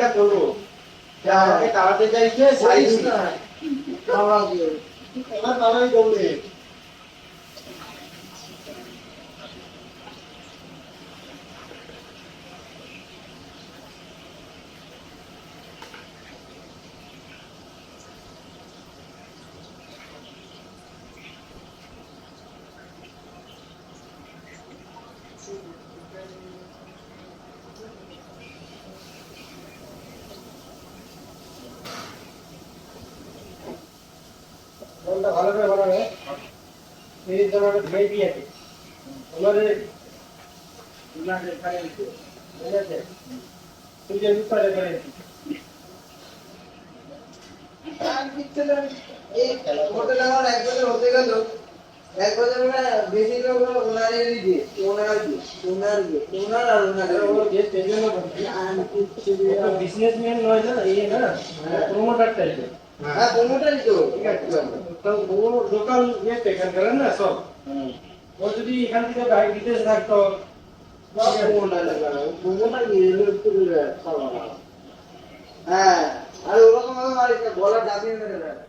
করবো আমাকে তাড়াতে চাইছে সাইজ না এবার তাড়াই করবে কোনটা ভালো করে বানাবে এই ধরনের ভেপি আছে আমাদের উনাদের খালি ঠিক আছে তুই যে উত্তরে করে আর কিচ্ছু না এই হোটেল আমার এক বছর হতে গেল এক বছর না বেশি লোক ওনারেরই দিয়ে ওনার আর ওনাদের ও যে তেজন্য বিজনেসম্যান নয় না এই না প্রমোটার টাইপের হ্যাঁ প্রমোটারই তো ঠিক আছে তো ও লোকাল ইয়েতে এখান করেন না সব ও যদি এখান থেকে বাইরে বিদেশ থাকতো প্রমোটার নিয়ে এলো একটু হ্যাঁ আর ওরকম ভাবে মারিস না গলা ডাবিয়ে মেরে দেয়